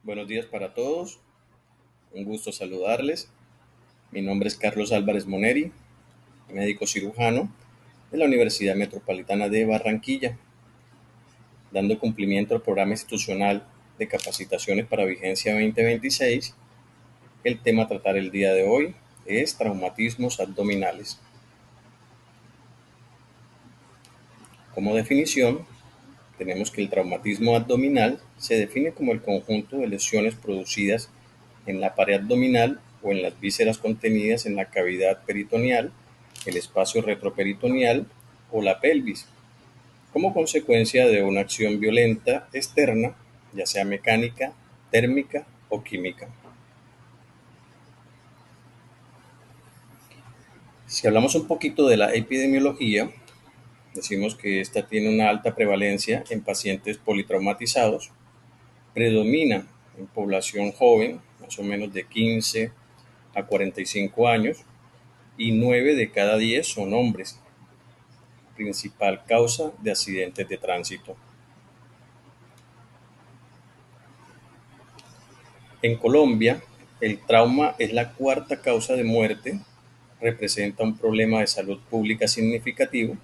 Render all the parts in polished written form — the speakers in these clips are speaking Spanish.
Buenos días para todos, un gusto saludarles. Mi nombre es Carlos Álvarez Moneri, médico cirujano de la Universidad Metropolitana de Barranquilla, dando cumplimiento al programa institucional de capacitaciones para vigencia 2026. El tema a tratar el día de hoy es traumatismos abdominales. Como definición, tenemos que el traumatismo abdominal se define como el conjunto de lesiones producidas en la pared abdominal o en las vísceras contenidas en la cavidad peritoneal, el espacio retroperitoneal o la pelvis, como consecuencia de una acción violenta externa, ya sea mecánica, térmica o química. Si hablamos un poquito de la epidemiología, decimos que esta tiene una alta prevalencia en pacientes politraumatizados, predomina en población joven, más o menos de 15 a 45 años, y 9 de cada 10 son hombres, principal causa de accidentes de tránsito. En Colombia, el trauma es la cuarta causa de muerte, representa un problema de salud pública significativo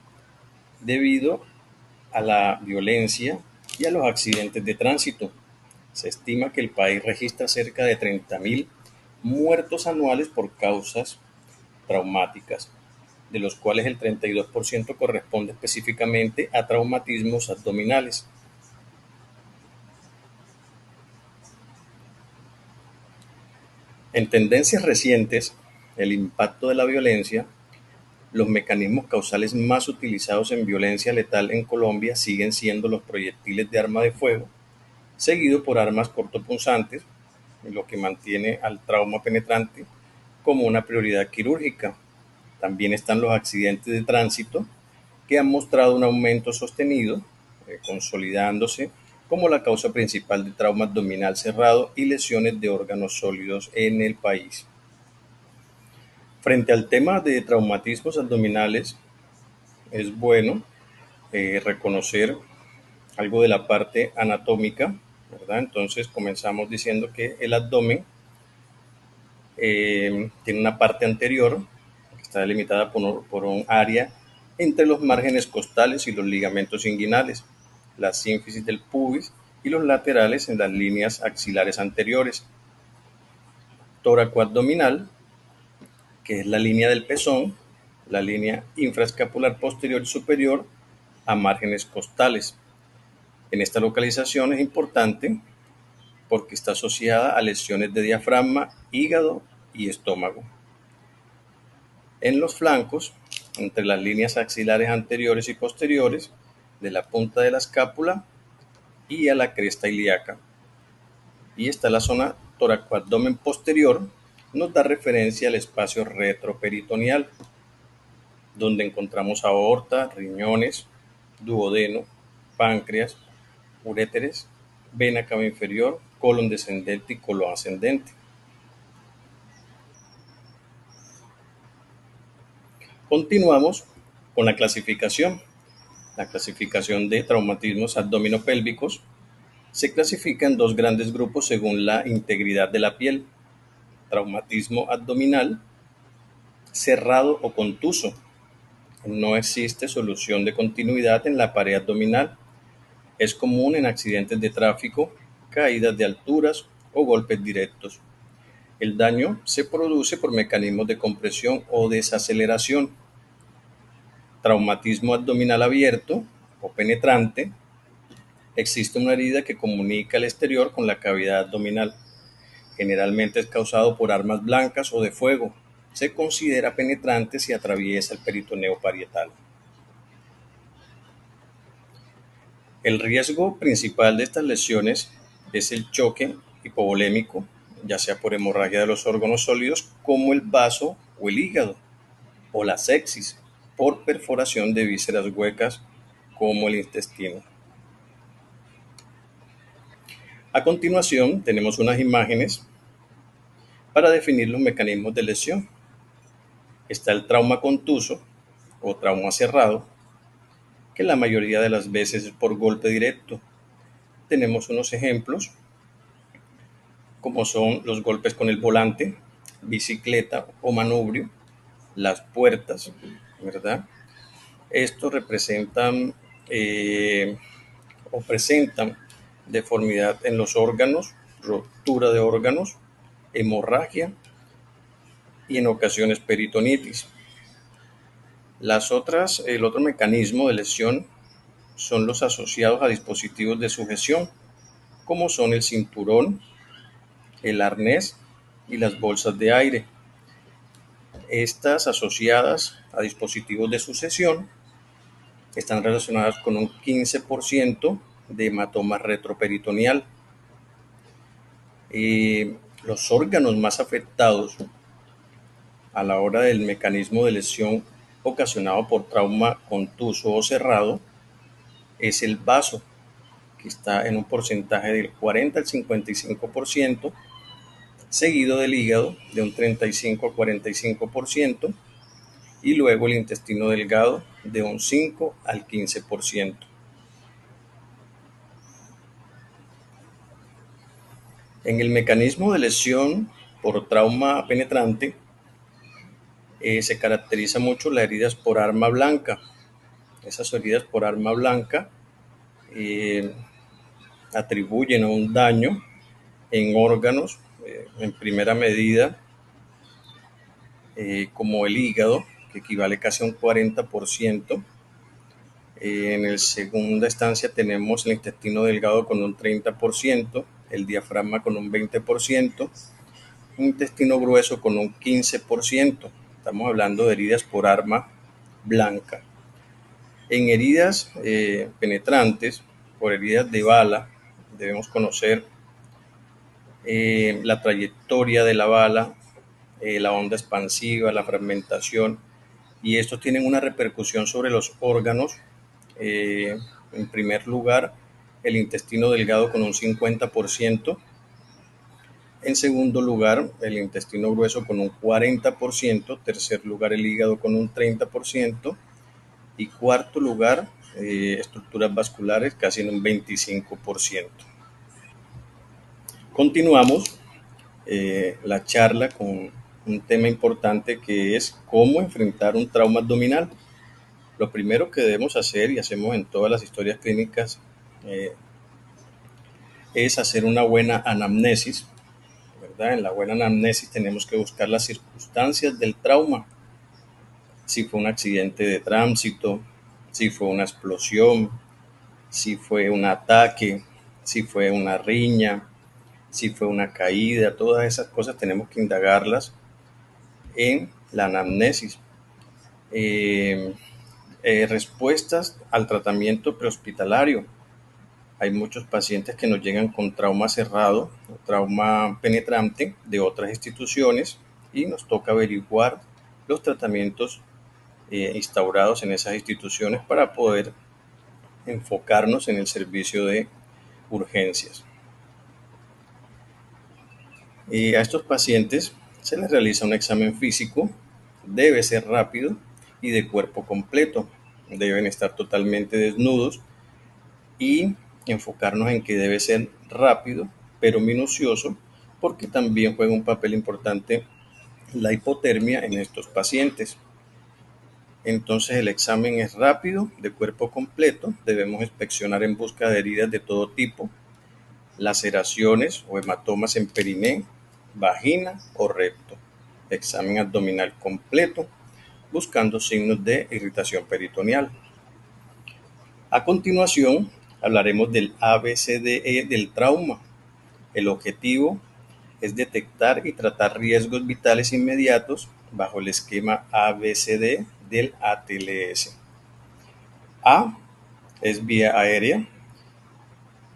debido a la violencia y a los accidentes de tránsito. Se estima que el país registra cerca de 30.000 muertos anuales por causas traumáticas, de los cuales el 32% corresponde específicamente a traumatismos abdominales. En tendencias recientes, el impacto de la violencia, los mecanismos causales más utilizados en violencia letal en Colombia siguen siendo los proyectiles de arma de fuego, seguido por armas cortopunzantes, lo que mantiene al trauma penetrante como una prioridad quirúrgica. También están los accidentes de tránsito, que han mostrado un aumento sostenido, consolidándose como la causa principal de trauma abdominal cerrado y lesiones de órganos sólidos en el país. Frente al tema de traumatismos abdominales, es bueno reconocer algo de la parte anatómica, ¿verdad? Entonces comenzamos diciendo que el abdomen tiene una parte anterior que está delimitada por un área entre los márgenes costales y los ligamentos inguinales, la sínfisis del pubis y los laterales en las líneas axilares anteriores. Tóraco-abdominal, que es la línea del pezón, la línea infraescapular posterior y superior a márgenes costales. En esta localización es importante porque está asociada a lesiones de diafragma, hígado y estómago. En los flancos, entre las líneas axilares anteriores y posteriores, de la punta de la escápula y a la cresta ilíaca. Y está la zona toracoabdomen posterior, nos da referencia al espacio retroperitoneal, donde encontramos aorta, riñones, duodeno, páncreas, uréteres, vena cava inferior, colon descendente y colon ascendente. Continuamos con la clasificación. La clasificación de traumatismos abdominopélvicos se clasifica en dos grandes grupos según la integridad de la piel: traumatismo abdominal cerrado o contuso. No existe solución de continuidad en la pared abdominal. Es común en accidentes de tráfico, caídas de alturas o golpes directos. El daño se produce por mecanismos de compresión o desaceleración. Traumatismo abdominal abierto o penetrante. Existe una herida que comunica el exterior con la cavidad abdominal. Generalmente es causado por armas blancas o de fuego. Se considera penetrante si atraviesa el peritoneo parietal. El riesgo principal de estas lesiones es el choque hipovolémico, ya sea por hemorragia de los órganos sólidos como el vaso o el hígado, o la sepsis por perforación de vísceras huecas como el intestino. A continuación tenemos unas imágenes para definir los mecanismos de lesión. Está el trauma contuso o trauma cerrado, que la mayoría de las veces es por golpe directo. Tenemos unos ejemplos como son los golpes con el volante, bicicleta o manubrio, las puertas, ¿verdad? Estos representan o presentan deformidad en los órganos, rotura de órganos, hemorragia y en ocasiones peritonitis. El otro mecanismo de lesión son los asociados a dispositivos de sujeción, como son el cinturón, el arnés y las bolsas de aire. Estas asociadas a dispositivos de sujeción están relacionadas con un 15% de hematoma retroperitoneal. Los órganos más afectados a la hora del mecanismo de lesión ocasionado por trauma contuso o cerrado es el vaso, que está en un porcentaje del 40 al 55%, seguido del hígado de un 35 a 45%, y luego el intestino delgado de un 5 al 15%. En el mecanismo de lesión por trauma penetrante se caracteriza mucho las heridas por arma blanca. Esas heridas por arma blanca atribuyen a un daño en órganos, en primera medida, como el hígado, que equivale casi a un 40%. En segunda instancia tenemos el intestino delgado con un 30%, el diafragma con un 20%, un intestino grueso con un 15%. Estamos hablando de heridas por arma blanca. En heridas penetrantes, por heridas de bala, debemos conocer la trayectoria de la bala, la onda expansiva, la fragmentación, y estos tienen una repercusión sobre los órganos. En primer lugar, el intestino delgado con un 50%. En segundo lugar, el intestino grueso con un 40%. Tercer lugar, el hígado con un 30%. Y cuarto lugar, estructuras vasculares casi en un 25%. Continuamos la charla con un tema importante, que es cómo enfrentar un trauma abdominal. Lo primero que debemos hacer, y hacemos en todas las historias clínicas, es hacer una buena anamnesis, ¿verdad? En la buena anamnesis tenemos que buscar las circunstancias del trauma. Si fue un accidente de tránsito, si fue una explosión, si fue un ataque, si fue una riña, si fue una caída. Todas esas cosas tenemos que indagarlas en la anamnesis. Respuestas al tratamiento prehospitalario. Hay muchos pacientes que nos llegan con trauma cerrado, trauma penetrante de otras instituciones, y nos toca averiguar los tratamientos instaurados en esas instituciones para poder enfocarnos en el servicio de urgencias. A estos pacientes se les realiza un examen físico, debe ser rápido y de cuerpo completo. Deben estar totalmente desnudos, y enfocarnos en que debe ser rápido pero minucioso, porque también juega un papel importante la hipotermia en estos pacientes. Entonces el examen es rápido, de cuerpo completo. Debemos inspeccionar en busca de heridas de todo tipo, laceraciones o hematomas en periné, vagina o recto. Examen abdominal completo, buscando signos de irritación peritoneal. A continuación, hablaremos del ABCDE del trauma. El objetivo es detectar y tratar riesgos vitales inmediatos bajo el esquema ABCD del ATLS. A es vía aérea,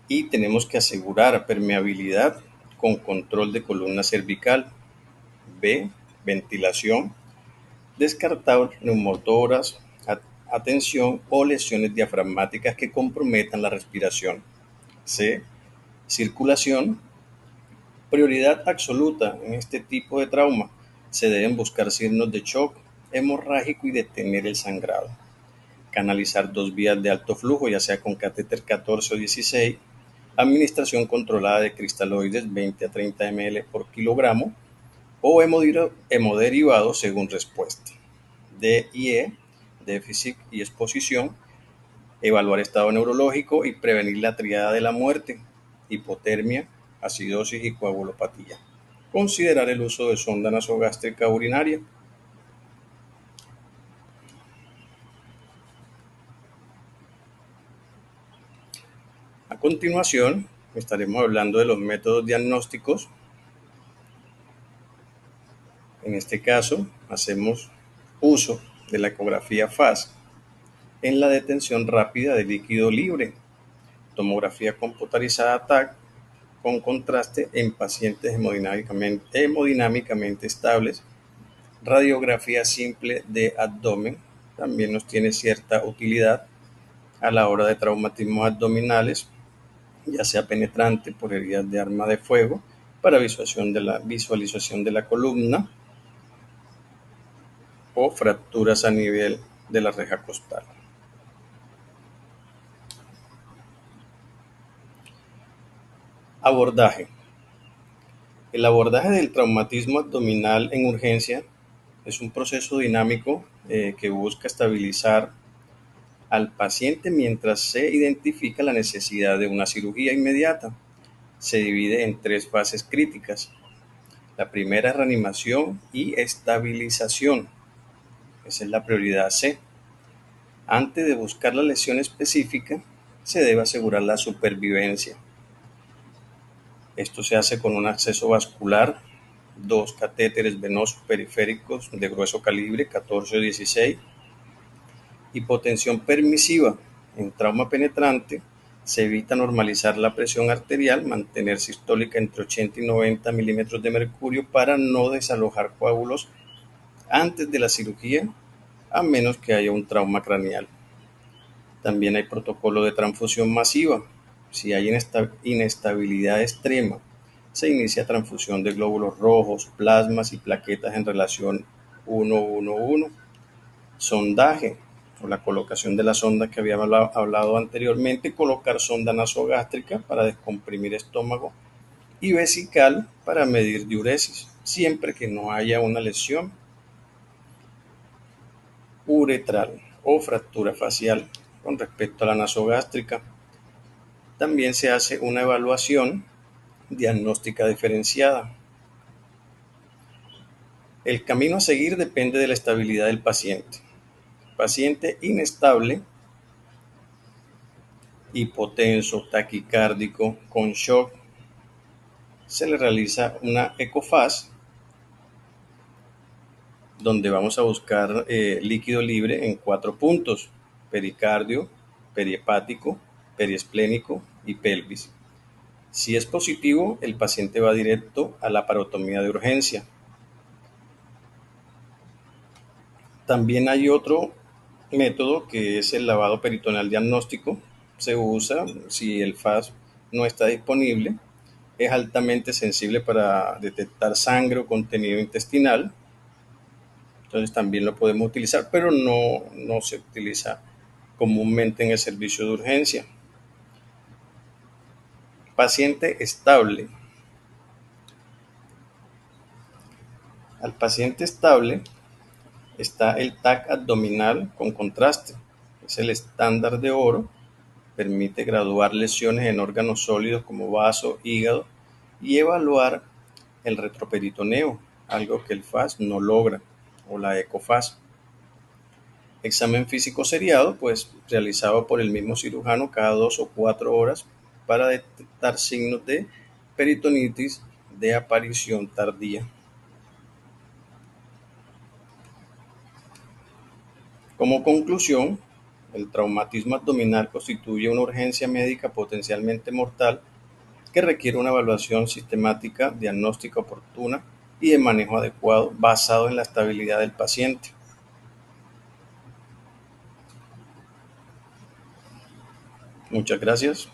y tenemos que asegurar permeabilidad con control de columna cervical. B, ventilación, descartar neumotoras, atención o lesiones diafragmáticas que comprometan la respiración. C, circulación. Prioridad absoluta en este tipo de trauma. Se deben buscar signos de shock hemorrágico y detener el sangrado. Canalizar 2 vías de alto flujo, ya sea con catéter 14 o 16, administración controlada de cristaloides 20 a 30 ml por kilogramo o hemoderivados según respuesta. D y E, déficit y exposición, evaluar estado neurológico y prevenir la triada de la muerte, hipotermia, acidosis y coagulopatía. Considerar el uso de sonda nasogástrica urinaria. A continuación, estaremos hablando de los métodos diagnósticos. En este caso, hacemos uso de la ecografía FAS en la detención rápida de líquido libre, tomografía computarizada TAC con contraste en pacientes hemodinámicamente estables, radiografía simple de abdomen, también nos tiene cierta utilidad a la hora de traumatismos abdominales, ya sea penetrante por heridas de arma de fuego, para visualización de la columna o fracturas a nivel de la reja costal. Abordaje. El abordaje del traumatismo abdominal en urgencia es un proceso dinámico que busca estabilizar al paciente mientras se identifica la necesidad de una cirugía inmediata. Se divide en 3 fases críticas. La primera es reanimación y estabilización. Esa es la prioridad C. Antes de buscar la lesión específica, se debe asegurar la supervivencia. Esto se hace con un acceso vascular, 2 catéteres venosos periféricos de grueso calibre, 14 o 16, hipotensión permisiva. En trauma penetrante, se evita normalizar la presión arterial, mantener sistólica entre 80 y 90 milímetros de mercurio para no desalojar coágulos antes de la cirugía, a menos que haya un trauma craneal. También hay protocolo de transfusión masiva. Si hay inestabilidad extrema, se inicia transfusión de glóbulos rojos, plasmas y plaquetas en relación 1-1-1. Sondaje o la colocación de la sonda que había hablado anteriormente, colocar sonda nasogástrica para descomprimir estómago y vesical para medir diuresis, siempre que no haya una lesión uretral o fractura facial. Con respecto a la nasogástrica, también se hace una evaluación diagnóstica diferenciada. El camino a seguir depende de la estabilidad del paciente. Paciente inestable, hipotenso, taquicárdico, con shock, se le realiza una ecofaz donde vamos a buscar líquido libre en 4 puntos: pericardio, perihepático, periesplénico y pelvis. Si es positivo, el paciente va directo a la parotomía de urgencia. También hay otro método que es el lavado peritoneal diagnóstico. Se usa si el FAS no está disponible. Es altamente sensible para detectar sangre o contenido intestinal. Entonces también lo podemos utilizar, pero no se utiliza comúnmente en el servicio de urgencia. Paciente estable. Al paciente estable está el TAC abdominal con contraste. Es el estándar de oro. Permite graduar lesiones en órganos sólidos como vaso, hígado y evaluar el retroperitoneo, algo que el FAS no logra, o la ecofaz. Examen físico seriado, pues realizado por el mismo cirujano cada 2 o 4 horas para detectar signos de peritonitis de aparición tardía. Como conclusión, el traumatismo abdominal constituye una urgencia médica potencialmente mortal que requiere una evaluación sistemática, diagnóstica oportuna y de manejo adecuado basado en la estabilidad del paciente. Muchas gracias.